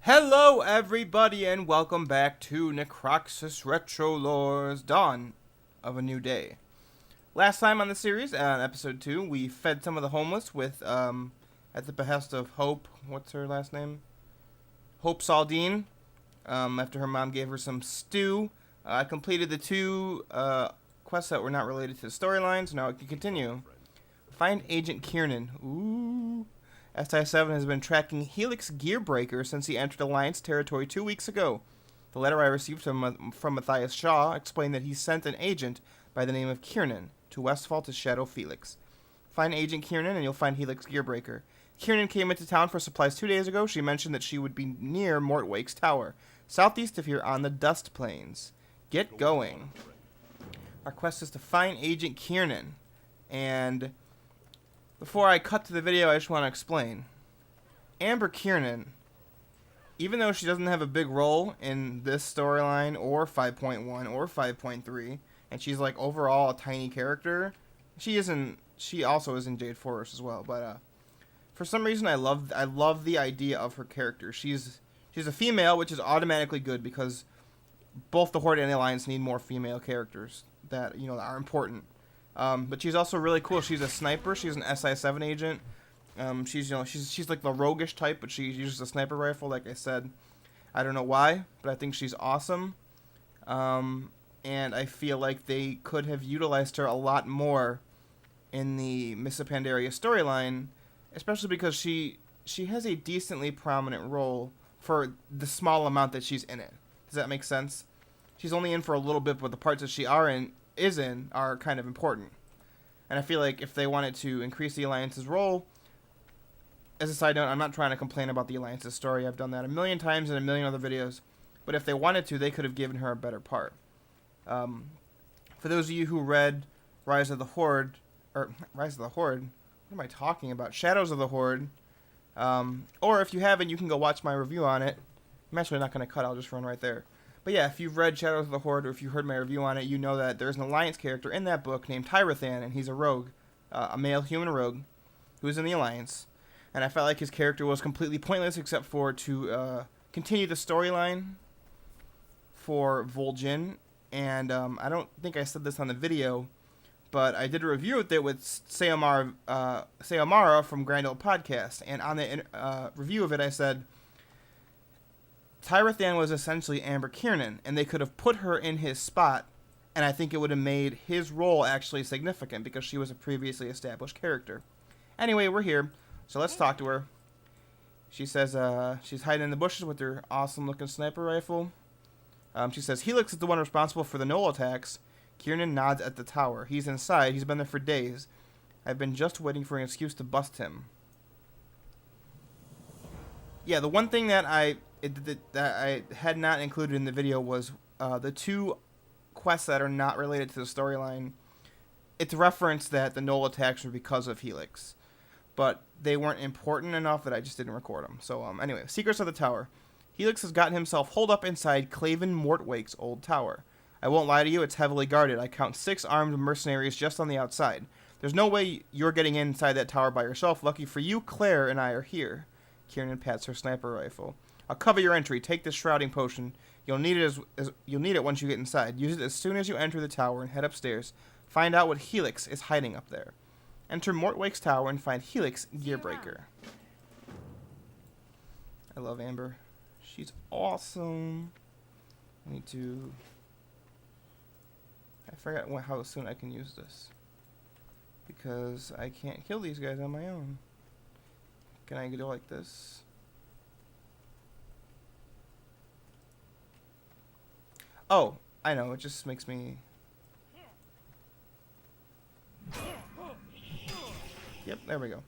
Hello everybody and welcome back to Necroxis Retro Lore's Dawn of a New Day. Last time on the series, episode 2, we fed some of the homeless with, at the behest of Hope, what's her last name? Hope Saldine, after her mom gave her some stew. I completed the two quests that were not related to the storylines, now I can continue. Find Agent Kiernan. Ooh. SI-7 has been tracking Helix Gearbreaker since he entered Alliance territory 2 weeks ago. The letter I received from Matthias Shaw explained that he sent an agent by the name of Kiernan to Westfall to shadow Felix. Find Agent Kiernan and you'll find Helix Gearbreaker. Kiernan came into town for supplies 2 days ago. She mentioned that she would be near Mortwake's tower, southeast of here on the Dust Plains. Get going. Our quest is to find Agent Kiernan. And before I cut to the video, I just want to explain. Amber Kiernan, even though she doesn't have a big role in this storyline or 5.1 or 5.3, and she's like overall a tiny character, she also is in Jade Forest as well. But for some reason, I love the idea of her character. She's a female, which is automatically good because both the Horde and the Alliance need more female characters that are important. But she's also really cool. She's a sniper. She's an SI-7 agent. She's like the roguish type, but she uses a sniper rifle. Like I said, I don't know why, but I think she's awesome. And I feel like they could have utilized her a lot more in the Missa Pandaria storyline, especially because she has a decently prominent role for the small amount that she's in it. Does that make sense? She's only in for a little bit, but the parts that she is in are kind of important. And I feel like if they wanted to increase the Alliance's role, as a side note, I'm not trying to complain about the Alliance's story. I've done that a million times in a million other videos. But if they wanted to, they could have given her a better part. For those of you who read Rise of the Horde, what am I talking about? Shadows of the Horde. Or if you haven't, you can go watch my review on it. I'm actually not going to cut, I'll just run right there. But yeah, if you've read Shadows of the Horde, or if you heard my review on it, you know that there's an Alliance character in that book named Tyrathan, and he's a rogue, a male human rogue, who's in the Alliance. And I felt like his character was completely pointless, except for to continue the storyline for Vol'jin. And I don't think I said this on the video, but I did a review with it with Sayamara from Grand Old Podcast. And on the review of it, I said Tyrathan was essentially Amber Kiernan, and they could have put her in his spot, and I think it would have made his role actually significant because she was a previously established character. Anyway, we're here, so let's talk to her. She says she's hiding in the bushes with her awesome-looking sniper rifle. She says, Helix is the one responsible for the Knoll attacks. Kiernan nods at the tower. He's inside. He's been there for days. I've been just waiting for an excuse to bust him. Yeah, the one thing that I had not included in the video was the two quests that are not related to the storyline. It's referenced that the Knoll attacks were because of Helix, but they weren't important enough that I just didn't record them. So anyway, Secrets of the Tower. Helix has gotten himself holed up inside Claven Mortwake's old tower. I won't lie to you, it's heavily guarded. I count 6 armed mercenaries just on the outside. There's no way you're getting inside that tower by yourself. Lucky for you, Claire and I are here. Kiernan pats her sniper rifle. I'll cover your entry. Take this shrouding potion. You'll need it once you get inside. Use it as soon as you enter the tower and head upstairs. Find out what Helix is hiding up there. Enter Mortwake's tower and find Helix Gearbreaker. I love Amber. She's awesome. I forgot how soon I can use this, because I can't kill these guys on my own. Can I go like this? Oh, I know, it just makes me... Yep, there we go.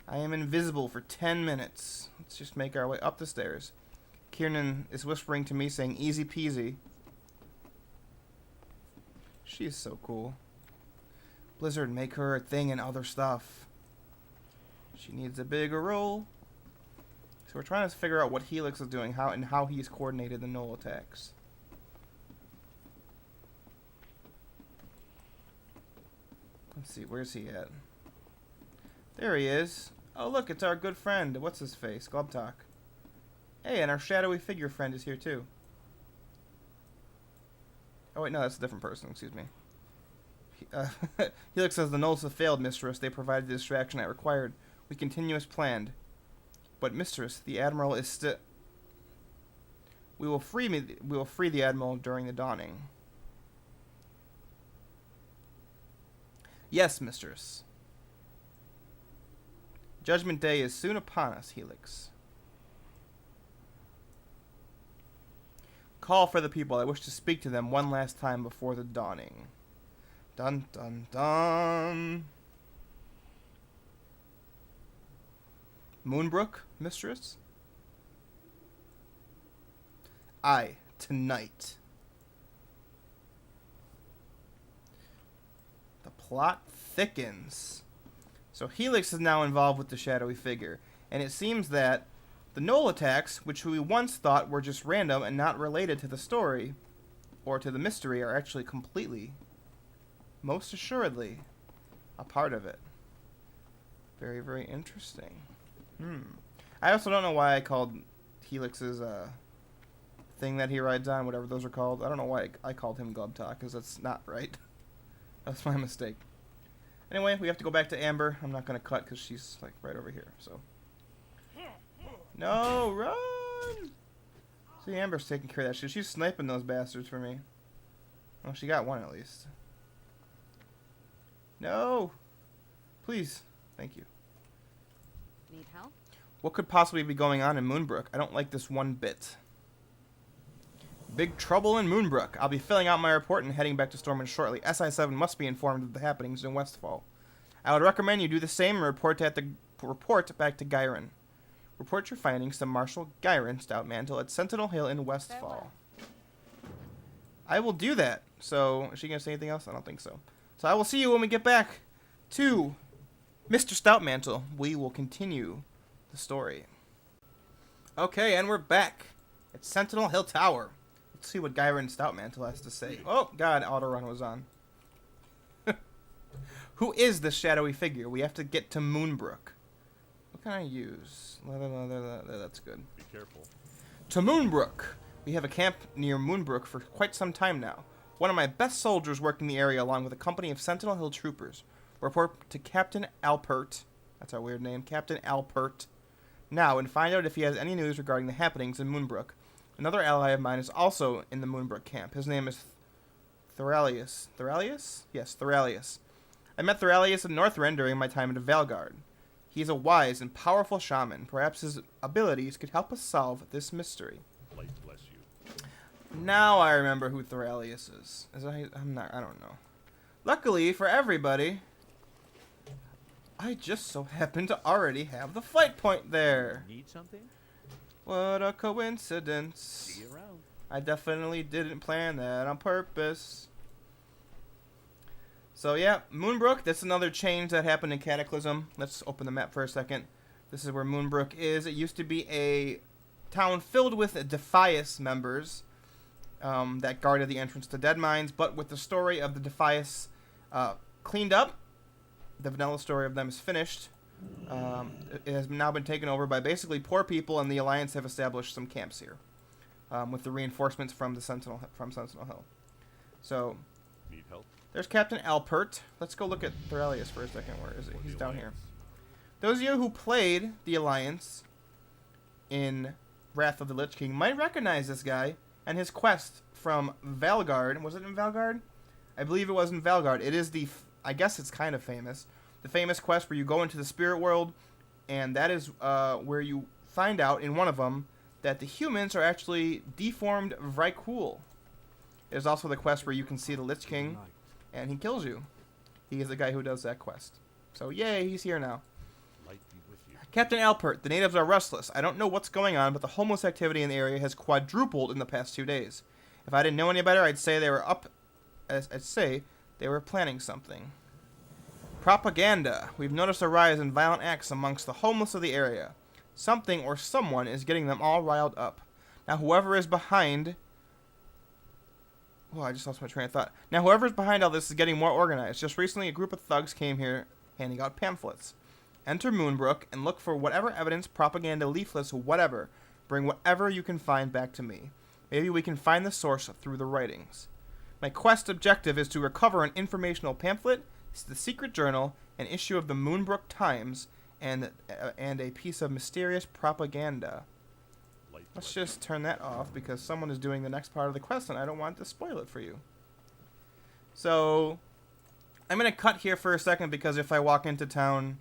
I am invisible for 10 minutes. Let's just make our way up the stairs. Kiernan is whispering to me, saying, easy peasy. She's so cool. Blizzard, make her a thing and other stuff. She needs a bigger role. So we're trying to figure out what Helix is doing, how he's coordinated the Knoll attacks. Let's see, where's he at? There he is. Oh, look, it's our good friend. What's his face? Glubtalk. Hey, and our shadowy figure friend is here too. Oh wait, no, that's a different person. Excuse me. Helix says the Knolls have failed, Mistress. They provided the distraction I required. We continue as planned. But Mistress, the Admiral is still... We will free the Admiral during the dawning. Yes, Mistress. Judgment Day is soon upon us, Helix. Call for the people. I wish to speak to them one last time before the dawning. Dun dun dun. Moonbrook, Mistress? Aye, tonight. The plot thickens. So Helix is now involved with the shadowy figure, and it seems that the Knoll attacks, which we once thought were just random and not related to the story, or to the mystery, are actually completely, most assuredly, a part of it. Very, very interesting. I also don't know why I called Helix's thing that he rides on, whatever those are called. I don't know why I called him Glubtalk, because that's not right. That's my mistake. Anyway, we have to go back to Amber. I'm not going to cut because she's like right over here. So, no, run! See, Amber's taking care of that shit. She's sniping those bastards for me. Well, she got one at least. No! Please. Thank you. Need help? What could possibly be going on in Moonbrook? I don't like this one bit. Big trouble in Moonbrook. I'll be filling out my report and heading back to Stormwind shortly. SI7 must be informed of the happenings in Westfall. I would recommend you do the same and report back to Kiernan. Report your findings to Marshal Kiernan Stoutmantle at Sentinel Hill in Westfall. I will do that. So, is she going to say anything else? I don't think so. So I will see you when we get back to Mr. Stoutmantle. We will continue the story. Okay, and we're back at Sentinel Hill Tower. Let's see what Kiernan Stoutmantle has to say. Oh, God, autorun was on. Who is this shadowy figure? We have to get to Moonbrook. What can I use? That's good. Be careful. To Moonbrook. We have a camp near Moonbrook for quite some time now. One of my best soldiers work in the area along with a company of Sentinel Hill troopers. Report to Captain Alpert. That's our weird name. Captain Alpert. Now, and find out if he has any news regarding the happenings in Moonbrook. Another ally of mine is also in the Moonbrook camp. His name is Thoralius. Thoralius? Yes, Thoralius. I met Thoralius in Northrend during my time in Valgard. He is a wise and powerful shaman. Perhaps his abilities could help us solve this mystery. Light bless you. Now I remember who Thoralius is. I don't know. Luckily for everybody, I just so happen to already have the fight point there. Need something? What a coincidence. See you around. I definitely didn't plan that on purpose. So yeah, Moonbrook, that's another change that happened in Cataclysm. Let's open the map for a second. This is where Moonbrook is. It used to be a town filled with Defias members that guarded the entrance to Deadmines, but with the story of the Defias cleaned up, the vanilla story of them is finished. It has now been taken over by basically poor people, and the Alliance have established some camps here with the reinforcements from Sentinel Hill. So Need help? there's Captain Alpert. Let's go look at Thoralius for a second. Where is he? He's down here. Those of you who played the Alliance in Wrath of the Lich King might recognize this guy and his quest from Valgard. Was it in Valgard? I believe it was in Valgard. It is I guess it's kind of famous. The famous quest where you go into the spirit world, and that is where you find out in one of them that the humans are actually deformed Vrykul. There's also the quest where you can see the Lich King, and he kills you. He is the guy who does that quest. So yay, he's here now. Light be with you. Captain Alpert, the natives are restless. I don't know what's going on, but the homeless activity in the area has quadrupled in the past 2 days. If I didn't know any better, I'd say they were planning something. Propaganda. We've noticed a rise in violent acts amongst the homeless of the area. Something or someone is getting them all riled up. Now, whoever is behind... Oh, I just lost my train of thought. Now, whoever's behind all this is getting more organized. Just recently, a group of thugs came here handing out pamphlets. Enter Moonbrook and look for whatever evidence, propaganda, leaflets, whatever. Bring whatever you can find back to me. Maybe we can find the source through the writings. My quest objective is to recover an informational pamphlet, the secret journal, an issue of the Moonbrook Times, and a piece of mysterious propaganda. Let's just turn that off because someone is doing the next part of the quest and I don't want to spoil it for you. So, I'm going to cut here for a second because if I walk into town,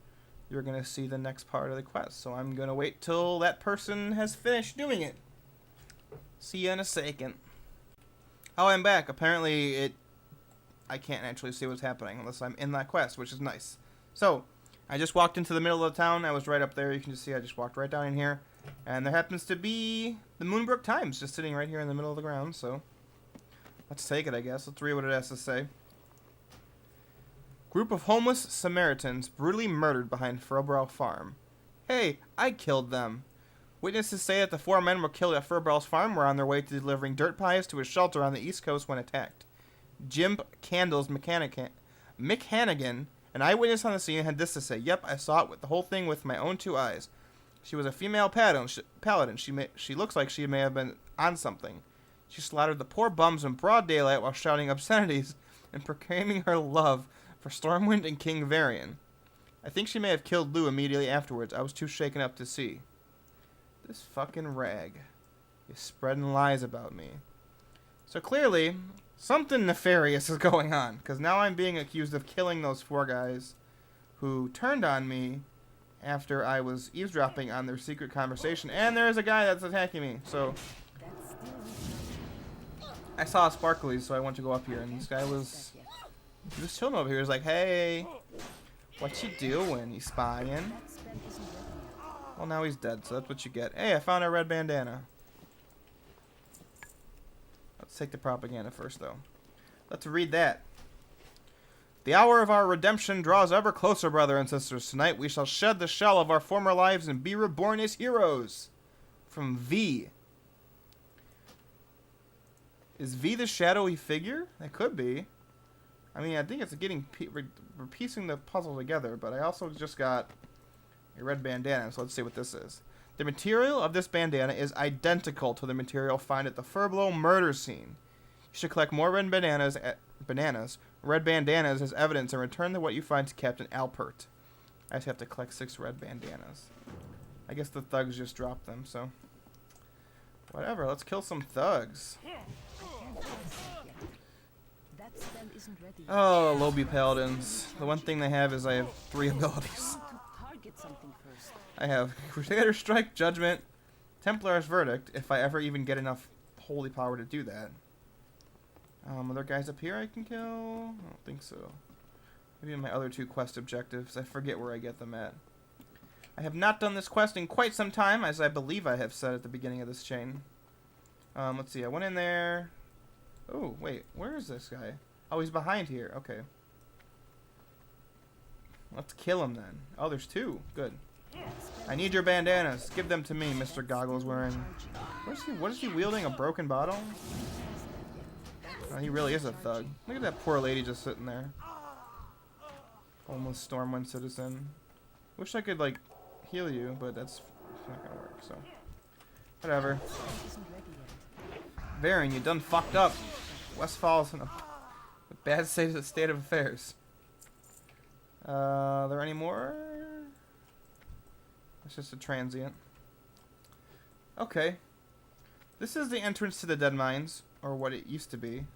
you're going to see the next part of the quest. So I'm going to wait till that person has finished doing it. See you in a second. Oh, I'm back. Apparently, I can't actually see what's happening unless I'm in that quest, which is nice. So, I just walked into the middle of the town. I was right up there. You can just see I just walked right down in here. And there happens to be the Moonbrook Times just sitting right here in the middle of the ground. So, let's take it, I guess. Let's read what it has to say. Group of homeless Samaritans brutally murdered behind Furbrow's farm. Hey, I killed them. Witnesses say that the 4 men were killed at Furbrow's farm were on their way to delivering dirt pies to a shelter on the East Coast when attacked. Jim Candles Mick Hannigan, an eyewitness on the scene, had this to say. Yep, I saw it with the whole thing with my own 2 eyes. She was a female paladin. She looks like she may have been on something. She slaughtered the poor bums in broad daylight while shouting obscenities and proclaiming her love for Stormwind and King Varian. I think she may have killed Lou immediately afterwards. I was too shaken up to see. This fucking rag is spreading lies about me. So clearly, something nefarious is going on, because now I'm being accused of killing those 4 guys who turned on me after I was eavesdropping on their secret conversation, and there's a guy that's attacking me. So I saw a sparklies, so I went to go up here, and this guy was just chilling over here. He was like, hey, what you doing? You spying? Well, now he's dead, so that's what you get. Hey, I found a red bandana. Let's take the propaganda first, though. Let's read that. The hour of our redemption draws ever closer, brother and sisters. Tonight we shall shed the shell of our former lives and be reborn as heroes. From V. Is V the shadowy figure? That could be. I mean, I think it's getting we're piecing the puzzle together, but I also just got a red bandana, so let's see what this is. The material of this bandana is identical to the material found at the Furbelow murder scene. You should collect more red red bandanas as evidence and return what you find to Captain Alpert. I just have to collect 6 red bandanas. I guess the thugs just dropped them, so whatever, let's kill some thugs. Oh, Lobby Paladins. The one thing they have is I have 3 abilities. I have Crusader Strike, Judgment, Templar's Verdict, if I ever even get enough holy power to do that. Are there guys up here I can kill? I don't think so. Maybe in my other 2 quest objectives. I forget where I get them at. I have not done this quest in quite some time, as I believe I have said at the beginning of this chain. Let's see, I went in there. Oh, wait, where is this guy? Oh, he's behind here. Okay. Let's kill him then. Oh, there's 2. Good. I need your bandanas. Give them to me, Mr. Goggles wearing. What is he wielding? A broken bottle? Oh, he really is a thug. Look at that poor lady just sitting there. Homeless Stormwind citizen. Wish I could, like, heal you, but that's not gonna work, so. Whatever. Varian, you done fucked up. Westfall's in a bad state of affairs. Are there any more? It's just a transient. Okay. This is the entrance to the Dead Mines, or what it used to be.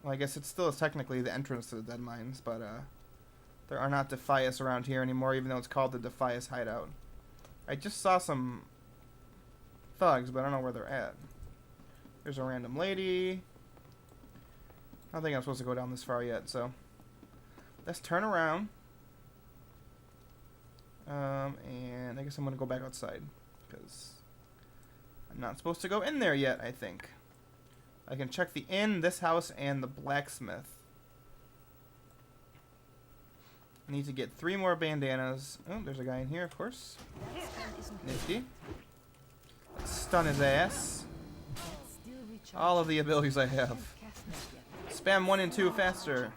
Well, I guess it still is technically the entrance to the Dead Mines, but there are not Defias around here anymore, even though it's called the Defias Hideout. I just saw some thugs, but I don't know where they're at. There's a random lady. I don't think I'm supposed to go down this far yet, so let's turn around. And I guess I'm going to go back outside, because I'm not supposed to go in there yet, I think. I can check the inn, this house, and the blacksmith. I need to get 3 more bandanas. Oh, there's a guy in here, of course. Nifty. Let's stun his ass. All of the abilities I have. Spam 1 and 2 faster.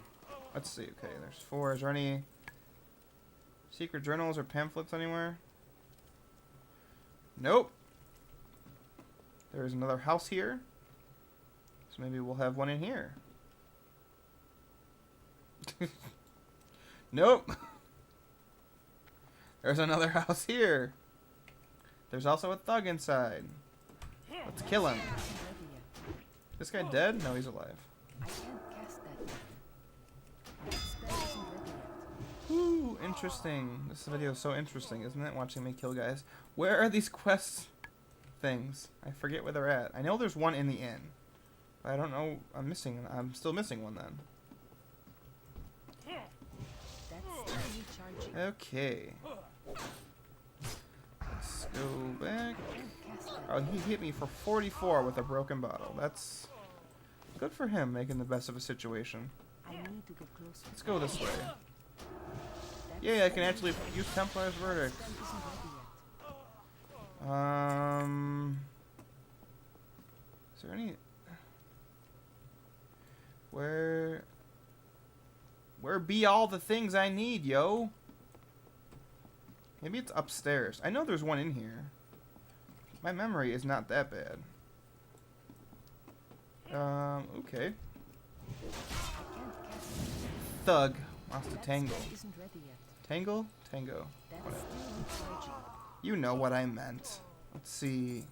Let's see. Okay, there's 4. Is there any secret journals or pamphlets anywhere? Nope. There's another house here. So maybe we'll have one in here. Nope. There's another house here. There's also a thug inside. Let's kill him. This guy dead? No, he's alive. I can't cast that. Spell isn't ready yet. Ooh, interesting. This video is so interesting, isn't it? Watching me kill guys. Where are these quest things? I forget where they're at. I know there's one in the inn. But I don't know. I'm still missing one then. That's still recharging. Okay. Let's go back. I can't cast that. Oh, he hit me for 44 with a broken bottle. That's good for him, making the best of a situation. I need to get closer. Let's go this way. That's Yeah, I can actually use Templar's Verdict. spell isn't ready yet. Is there any... Where be all the things I need, yo? Maybe it's upstairs. I know there's one in here. My memory is not that bad. Okay. I can't cast that. Thug wants to That tangle. spell isn't ready yet. Tangle? Tango. That's Whatever. still recharging. You know what I meant. Let's see.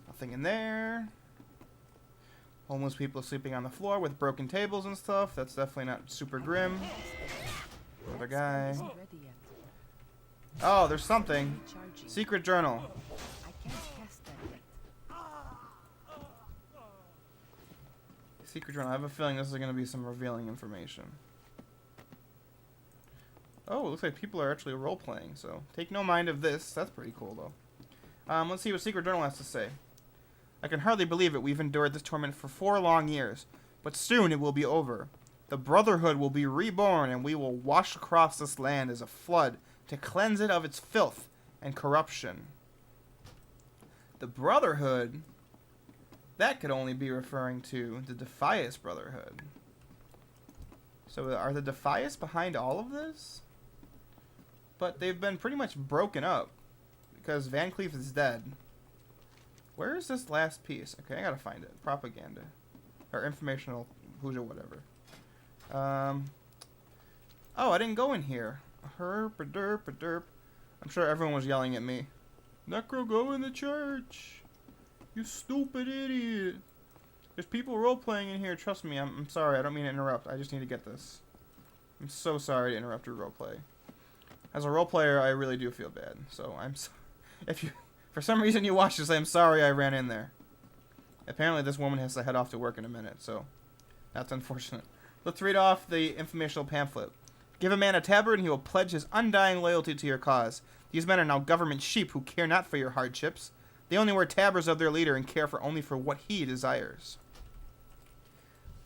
Nothing in there. Homeless people sleeping on the floor with broken tables and stuff. That's definitely not super grim. Another guy. Isn't ready yet. Oh, there's something. Recharging. Secret journal. I can't cast that yet. Secret journal. I have a feeling this is going to be some revealing information. Oh, it looks like people are actually role-playing, so take no mind of this. That's pretty cool, though. Let's see what Secret Journal has to say. I can hardly believe it. We've endured this torment for 4 long years, but soon it will be over. The Brotherhood will be reborn, and we will wash across this land as a flood to cleanse it of its filth and corruption. The Brotherhood? That could only be referring to the Defias Brotherhood. So are the Defias behind all of this? But they've been pretty much broken up because Van Cleef is dead. Where is this last piece? Okay, I gotta find it. Propaganda. Or informational, who's or whatever. Oh, I didn't go in here. Herp-a-derp-a-derp. I'm sure everyone was yelling at me. Necro, go in the church. You stupid idiot. There's people role-playing in here. Trust me, I'm sorry. I don't mean to interrupt. I just need to get this. I'm so sorry to interrupt your roleplay. As a roleplayer, I really do feel bad. So if you, for some reason you watch this, I'm sorry I ran in there. Apparently this woman has to head off to work in a minute, so that's unfortunate. Let's read off the informational pamphlet. Give a man a tabard and he will pledge his undying loyalty to your cause. These men are now government sheep who care not for your hardships. They only wear tabards of their leader and care only for what he desires.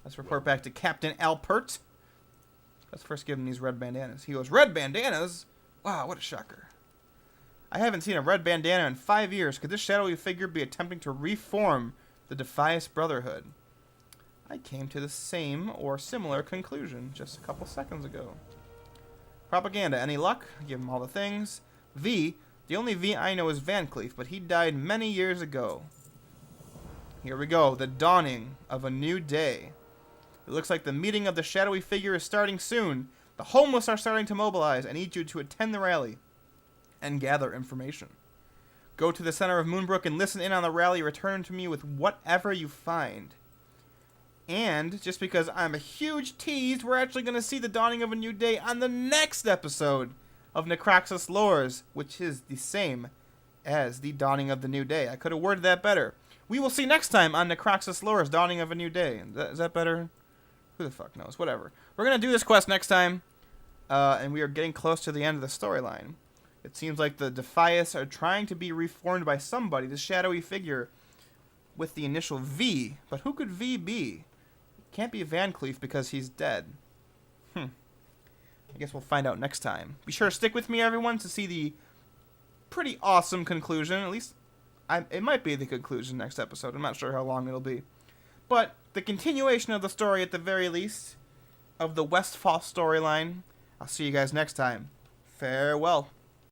Let's report back to Captain Alpert. Let's first give him these red bandanas. He goes, red bandanas? Wow, what a shocker. I haven't seen a red bandana in 5 years. Could this shadowy figure be attempting to reform the Defias Brotherhood? I came to the same or similar conclusion just a couple seconds ago. Propaganda, any luck? I give him all the things. V, the only V I know is Van Cleef, but he died many years ago. Here we go, the dawning of a new day. It looks like the meeting of the shadowy figure is starting soon. The homeless are starting to mobilize. I need you to attend the rally and gather information. Go to the center of Moonbrook and listen in on the rally. Return to me with whatever you find. And just because I'm a huge tease, we're actually going to see the dawning of a new day on the next episode of Necroxis Lores, which is the same as the dawning of the new day. I could have worded that better. We will see next time on Necroxis Lores, dawning of a new day. Is that better? Who the fuck knows? Whatever. We're going to do this quest next time, and we are getting close to the end of the storyline. It seems like the Defias are trying to be reformed by somebody, the shadowy figure with the initial V. But who could V be? Can't be Van Cleef because he's dead. I guess we'll find out next time. Be sure to stick with me, everyone, to see the pretty awesome conclusion. At least, it might be the conclusion next episode. I'm not sure how long it'll be. But the continuation of the story, at the very least, of the Westfall storyline. I'll see you guys next time. Farewell.